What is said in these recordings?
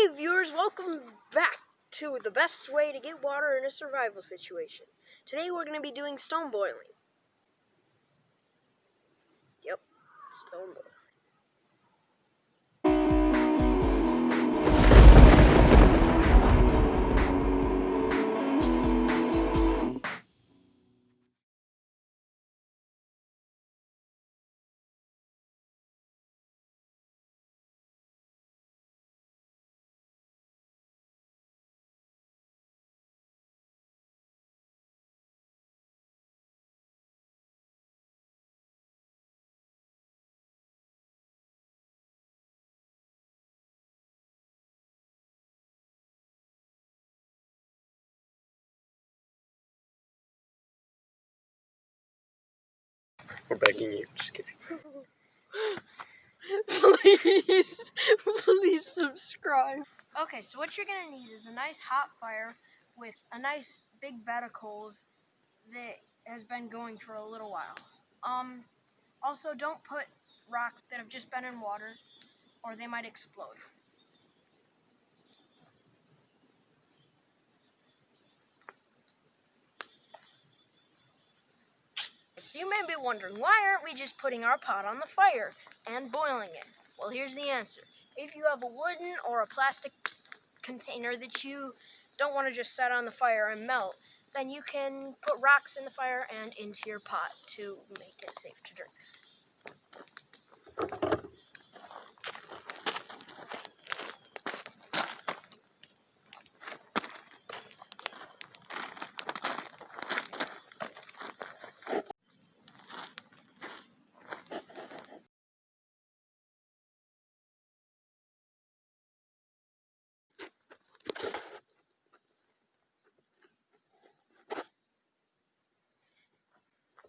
Hey viewers, welcome back to the best way to get water in a survival situation. Today we're going to be doing stone boiling. Yep, stone boiling. We're begging you. Just kidding. Please subscribe. Okay, so what you're going to need is a nice hot fire with a nice big bed of coals that has been going for a little while. Also, don't put rocks that have just been in water or they might explode. So you may be wondering, why aren't we just putting our pot on the fire and boiling it? Well, here's the answer. If you have a wooden or a plastic container that you don't want to just set on the fire and melt, then you can put rocks in the fire and into your pot to make it safe to drink.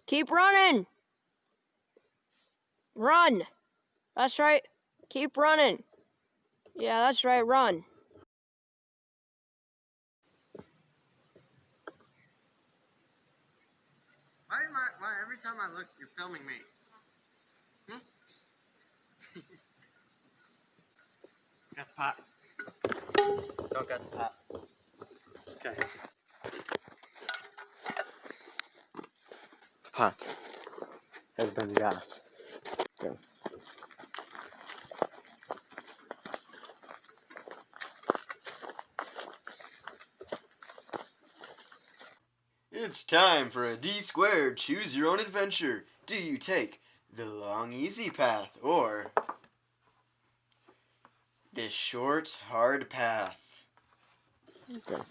Keep running! Run! That's right. Keep running. Yeah, that's right, run. Why every time I look, you're filming me? Got the pot. Don't got the pot. Okay. The pot has been got. Go. It's time for a D-squared choose your own adventure. Do you take the long easy path or the short hard path? Okay.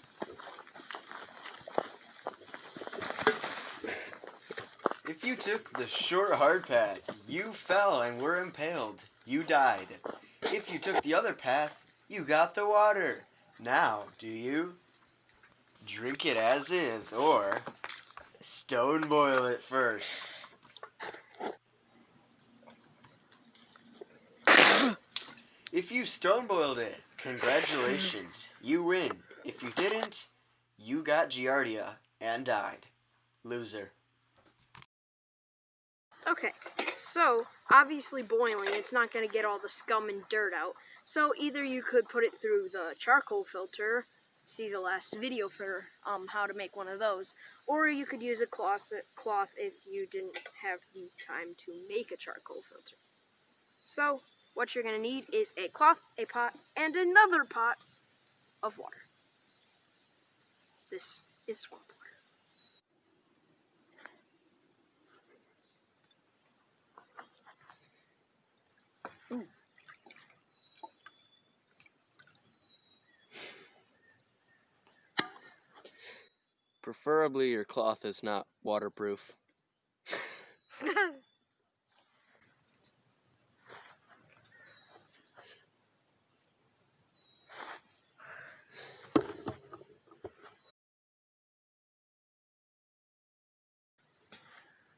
If you took the short hard path, you fell and were impaled. You died. If you took the other path, you got the water. Now, do you drink it as is or stone boil it first? If you stone boiled it, congratulations, you win. If you didn't, you got Giardia and died. Loser. Okay, so obviously boiling, it's not going to get all the scum and dirt out. So either you could put it through the charcoal filter, see the last video for how to make one of those, or you could use a cloth if you didn't have the time to make a charcoal filter. So what you're going to need is a cloth, a pot, and another pot of water. This is swamp water. Preferably your cloth is not waterproof.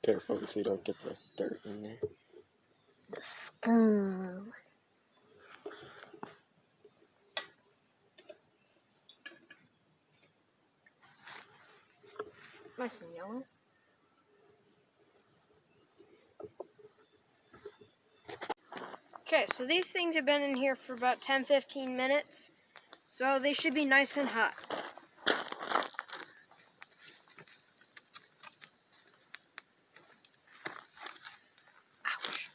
Careful so you don't get the dirt in there. The scum. Nice and yellow. Okay, so these things have been in here for about 10-15 minutes. So they should be nice and hot. Ouch.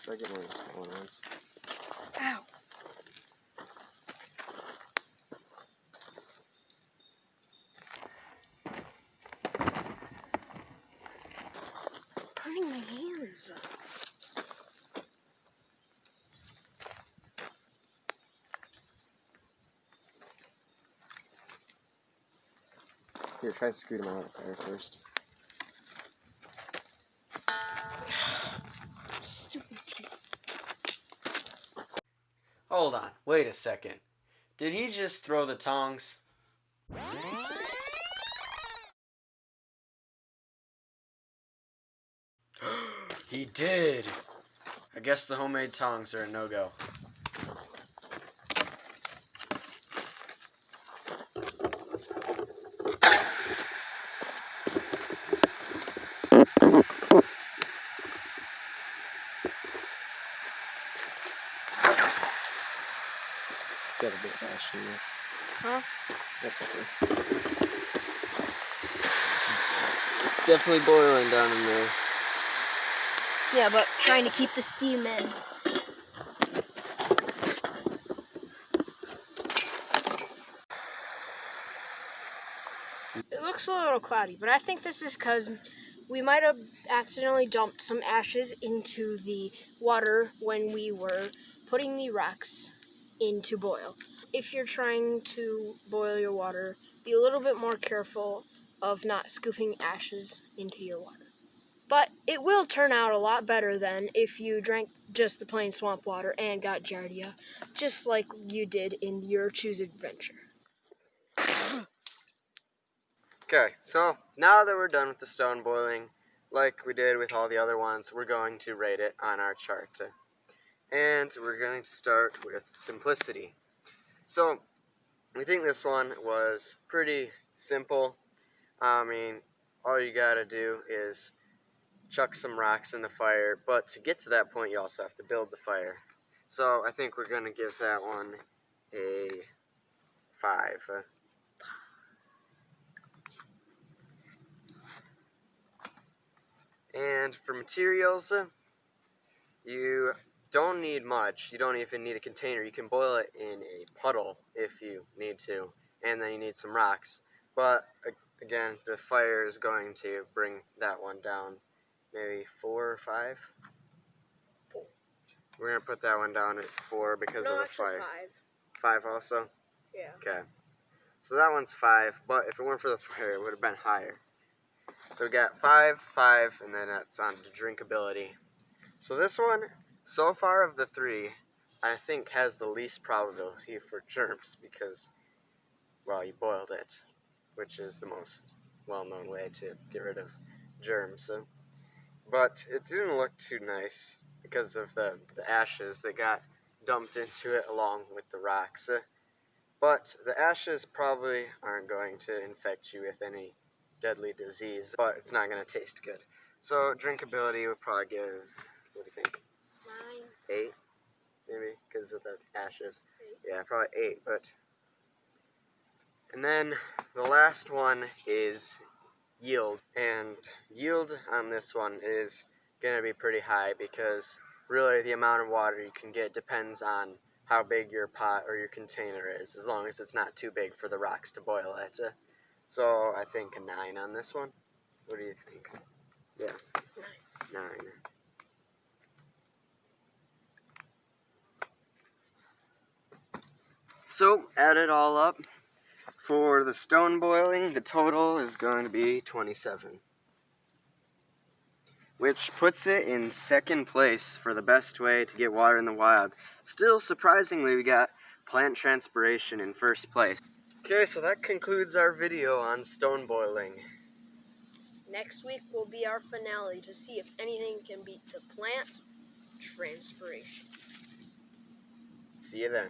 Should I get one of the smaller ones? Ow. Burning my hands. Here, try to scoot them out of the fire first. Stupid piece. Hold on, wait a second. Did he just throw the tongs? He did! I guess the homemade tongs are a no-go. Got a bit of ash in there. Huh? That's okay. It's definitely boiling down in there. Yeah, but trying to keep the steam in. It looks a little cloudy, but I think this is because we might have accidentally dumped some ashes into the water when we were putting the rocks in to boil. If you're trying to boil your water, be a little bit more careful of not scooping ashes into your water. But it will turn out a lot better than if you drank just the plain swamp water and got giardia, just like you did in your Choose Adventure. Okay, so now that we're done with the stone boiling, like we did with all the other ones, we're going to rate it on our chart. And we're going to start with simplicity. So, we think this one was pretty simple. I mean, all you gotta do is chuck some rocks in the fire, but to get to that point, you also have to build the fire. So, I think we're gonna give that one a 5. And for materials, you don't need much. You don't even need a container. You can boil it in a puddle if you need to. And then you need some rocks. But again, the fire is going to bring that one down. Maybe 4 or 5? We're going to put that one down at 4 because of the fire. 5 also? Yeah. Okay. So that one's 5, but if it weren't for the fire, it would have been higher. So we got 5, 5, and then that's on to drinkability. So this one, so far of the 3, I think has the least probability for germs because, well, you boiled it, which is the most well-known way to get rid of germs. But it didn't look too nice because of the ashes that got dumped into it along with the rocks. But the ashes probably aren't going to infect you with any deadly disease, but it's not going to taste good. So drinkability would probably give, what do you think? 9. 8, maybe, because of the ashes. 8. Yeah, probably 8, but... And then the last one is yield. And yield on this one is going to be pretty high because really the amount of water you can get depends on how big your pot or your container is, as long as it's not too big for the rocks to boil it. So I think a 9 on this one. What do you think? Yeah. 9. So, add it all up. For the stone boiling, the total is going to be 27. Which puts it in second place for the best way to get water in the wild. Still, surprisingly, we got plant transpiration in first place. Okay, so that concludes our video on stone boiling. Next week will be our finale to see if anything can beat the plant transpiration. See you then.